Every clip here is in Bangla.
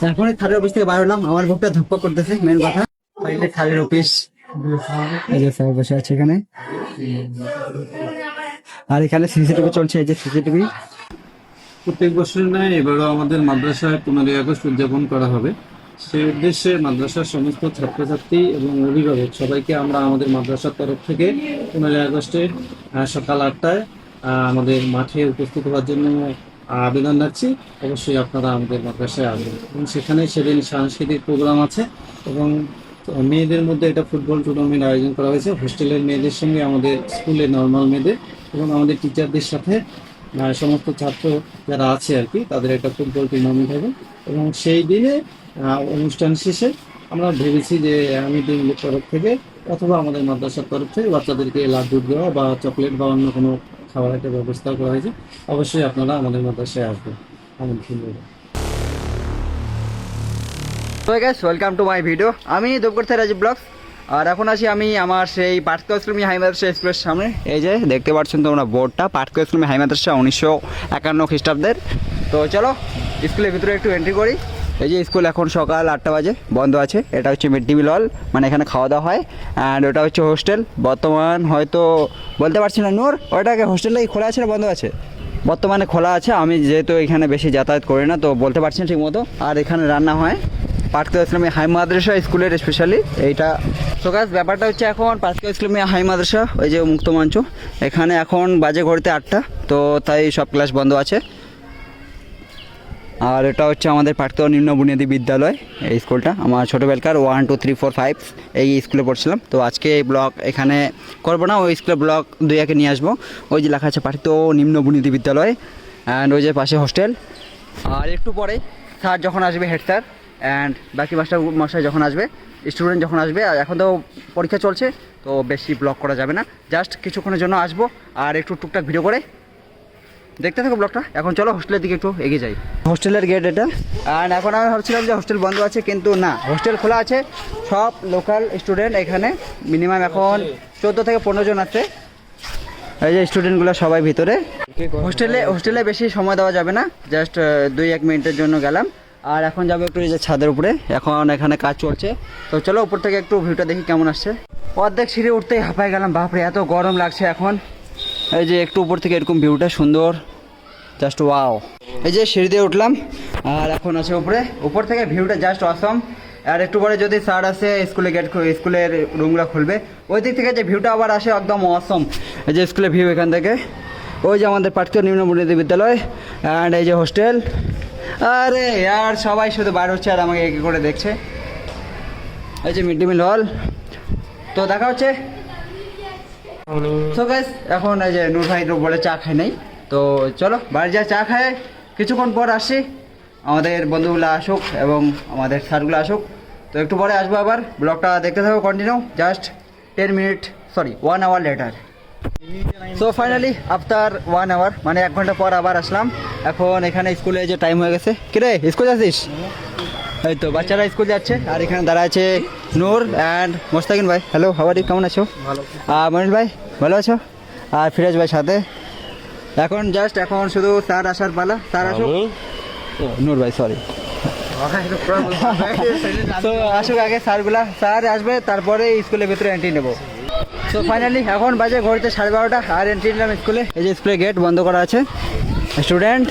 এখন থানার অফিস থেকে বার হলাম, আমার বুকটা ধুকপাক করতেছে, মেন কথা। থানার অফিস, এই যে স্যার বসে আছে এখানে, আর এখানে সিসিটিভি চলছে, এই যে সিসিটিভি। প্রত্যেক বছর নয়, এবারও আমাদের মাদ্রাসায় 15ই আগস্ট উদযাপন করা হবে। সেই উদ্দেশ্যে মাদ্রাসার সমস্ত ছাত্রছাত্রী এবং অভিভাবক সবাইকে আমরা আমাদের মাদ্রাসার তরফ থেকে 15ই আগস্টে সকাল 8টায় আমাদের মাঠে উপস্থিত হওয়ার জন্য আবেদন রাখছি। অবশ্যই আপনারা আমাদের মাদ্রাসায় আসবেন এবং সেখানে সেদিন সাংস্কৃতিক প্রোগ্রাম আছে এবং মেয়েদের মধ্যে এটা ফুটবল টুর্নামেন্ট আয়োজন করা হয়েছে। হোস্টেলের মেয়েদের সঙ্গে আমাদের স্কুলের নর্মাল মেয়েদের এবং আমাদের টিচারদের সাথে সমস্ত ছাত্র যারা আছে আর কি, তাদের একটা ফুটবল টুর্নামেন্ট হবে এবং সেই দিনে অনুষ্ঠান শেষে আমরা ভেবেছি যে আমি টিমের তরফ থেকে অথবা আমাদের মাদ্রাসার তরফ থেকে বাচ্চাদেরকে লাড্ডু দেওয়া বা চকলেট বা অন্য কোনো খাবার একটা ব্যবস্থা করা হয়েছে। অবশ্যই আপনারা আমাদের মাদ্রাসায় আসবেন। আমন্ত্রণ রইল। তো guys, welcome to my video. আমি দেবগড় থেকে রাজীব ব্লগস, আর এখন আছি আমি আমার সেই পাটকা ইসলামী হাই মাদ্রাসা স্কুলের সামনে। এই যে দেখতে পাচ্ছেন তোমরা বোর্ডটা, পাটকা ইসলামী হাই মাদ্রাসা 1951 খ্রিস্টাব্দের। তো চলো স্কুলের ভিতরে একটু এন্ট্রি করি। এই যে স্কুল এখন সকাল 8টা বাজে, বন্ধ আছে। এটা হচ্ছে মিড ডে মিল হল, মানে এখানে খাওয়া দাওয়া হয়। অ্যান্ড ওটা হচ্ছে হোস্টেল, বর্তমান হয়তো বলতে পারছি না। নূর, ওটাকে হোস্টেলটাই খোলা আছে না বন্ধ আছে? বর্তমানে খোলা আছে। আমি যেহেতু এখানে বেশি যাতায়াত করি না, তো বলতে পারছি না ঠিক মতো। আর এখানে রান্না হয় পাটকা ইসলামী হাই মাদ্রাসা স্কুলের স্পেশালি এইটা। তো গাইস, ব্যাপারটা হচ্ছে এখন পাটকা ইসলামী হাই মাদ্রাসা, ওই যে মুক্ত মঞ্চ, এখানে এখন বাজে ঘড়িতে 8টা, তো তাই সব ক্লাস বন্ধ আছে। আর এটা হচ্ছে আমাদের পাটকা নিম্ন বুনিয়াদী বিদ্যালয়, এই স্কুলটা আমার ছোটোবেলকার 1 2 3 4 5 এই স্কুলে পড়ছিলাম। তো আজকে এই ব্লগ এখানে করবো না, ওই স্কুলের ব্লগ 2 নিয়ে আসবো। ওই যে লেখা আছে পাটকা নিম্ন বুনিয়াদী বিদ্যালয়, অ্যান্ড ওই যে পাশে হোস্টেল। আর একটু পরে স্যার যখন আসবে, হেড স্যার অ্যান্ড বাকি মাস্টার মশাই যখন আসবে, স্টুডেন্ট যখন আসবে, আর এখন তো পরীক্ষা চলছে, তো বেশি ব্লগ করা যাবে না। জাস্ট কিছুক্ষণের জন্য আসবো আর একটু টুকটাক ভিডিও করে দেখতে থাকো ব্লগটা। এখন চলো হোস্টেলের দিকে একটু এগিয়ে যাই। হোস্টেলের গেট এটা। অ্যান্ড এখন আমি ভাবছিলাম যে হোস্টেল বন্ধ আছে, কিন্তু না, হোস্টেল খোলা আছে। সব লোকাল স্টুডেন্ট এখানে মিনিমাম এখন 14 থেকে 15 জন আছে। এই যে স্টুডেন্টগুলো সবাই ভিতরে। হোস্টেলে বেশি সময় দেওয়া যাবে না, জাস্ট 2-1 মিনিটের জন্য গেলাম। আর এখন যাবো একটু এই যে ছাদের উপরে, এখন এখানে কাজ চলছে। তো চলো উপর থেকে একটু ভিউটা দেখি কেমন আসছে। অর্ধেক সিঁড়ি উঠতেই হাঁপায় গেলাম, বাপরে এত গরম লাগছে এখন। এই যে একটু উপর থেকে এরকম ভিউটা সুন্দর, জাস্ট ওয়াও। এই যে সিঁড়ি দিয়ে উঠলাম আর এখন আছে উপর থেকে ভিউটা জাস্ট অসম। আর একটু পরে যদি স্যার আসে, স্কুলের রুমগুলো খুলবে, ওই দিক থেকে যে ভিউটা আবার আসে একদম অসম। এই যে স্কুলের ভিউ এখান থেকে, ওই যে আমাদের পাটকা নিম্ন বুনিয়াদী বিদ্যালয়, অ্যান্ড এই যে হোস্টেল। আরে আর সবাই শুধু বার হচ্ছে আর আমাকে একে করে দেখছে। এই যে মিড ডে মিল হল। তো দেখা হচ্ছে। সো গাইস, এখন এই যে নূর ভাই বলে চা খাই নাই, তো চলো বাড়ি যা চা খায়। কিছুক্ষণ পর আসি, আমাদের বন্ধুগুলো আসুক এবং আমাদের স্যারগুলো আসুক, তো একটু পরে আসবো আবার। ব্লগটা দেখতে থাকো continue, just 10 minute, sorry 1 hour later. So finally after 1 hour, মানে 1 ঘন্টা পর আবার আসলাম। এখন এখানে স্কুলে যে টাইম হয়ে গেছে। কিরে, স্কুল যাচ্ছিস? এই তো বাচ্চারা স্কুল যাচ্ছে, আর এখানে দাঁড়া আছে নূর অ্যান্ড মোস্তাকিন ভাই। হ্যালো, হাউ আর ইউ, কেমন আছো? ভালো। মনিল ভাই ভালো আছো? আর ফিরাজ ভাই সাথে। এখন শুধু স্যার আসার পালা। স্যার আসুক, নূর ভাই সরি। তো আসুক আগে স্যারগুলা, স্যার আসবে তারপরে স্কুলের ভিতরে এন্ট্রি নেবো। তো ফাইনালি এখন বাজে ঘড়িতে 12:30 আর এন্ট্রি নিলাম স্কুলে। এই যে স্কুলের গেট বন্ধ করা আছে, স্টুডেন্ট।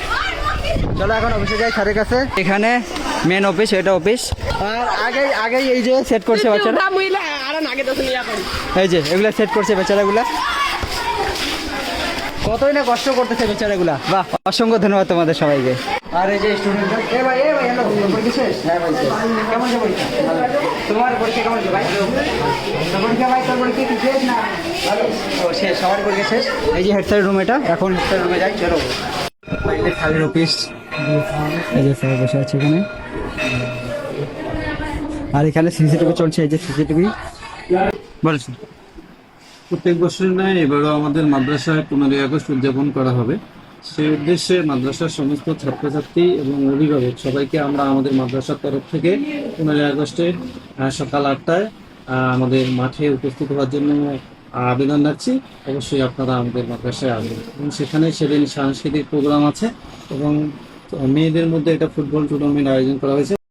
চলো এখন অফিসে যাই স্যারের কাছে। এখানে মেন অফিস, এটা অফিস। আর আগেই এই যে সেট করছে বাচ্চারা, এই যে এগুলা সেট করছে বেচারাগুলা। কতই না কষ্ট করতেছে বেচারাগুলা, বাহ, অসংখ্য ধন্যবাদ তোমাদের সবাইকে। আর এই যে স্টুডেন্ট, এ ভাই হ্যালো, পরীক্ষা শেষ? হ্যাঁ ভাই শেষ। কেমন যে পরীক্ষা? তোমার পরীক্ষা কেমন যে ভাই? পরীক্ষা ভাই, তোর পরীক্ষা কি শেষ না? ও শেষ, সবার পরীক্ষা শেষ। এই যে হেড স্যারের রুম এটা, এখন হেড স্যারের রুমে যাই। চলো স্যারের অফিস, এই যে স্যার বসে আছে এখানে, আর এখানে সিসিটিভি চলছে, এই যে সিসিটিভি বলছি। প্রত্যেক বছর নয়, এবারও আমাদের মাদ্রাসায় 15ই আগস্ট উদযাপন করা হবে। সেই উদ্দেশ্যে মাদ্রাসার সমস্ত ছাত্রছাত্রী এবং অভিভাবক সবাইকে আমরা আমাদের মাদ্রাসার তরফ থেকে 15ই আগস্টে সকাল 8টায় আমাদের মাঠে উপস্থিত হওয়ার জন্য আবেদন রাখছি। অবশ্যই আপনারা আমাদের মাদ্রাসায় আসবেন এবং সেখানে সেদিন সাংস্কৃতিক প্রোগ্রাম আছে এবং মেয়েদের মধ্যে এটা ফুটবল টুর্নামেন্ট আয়োজন করা হয়েছে।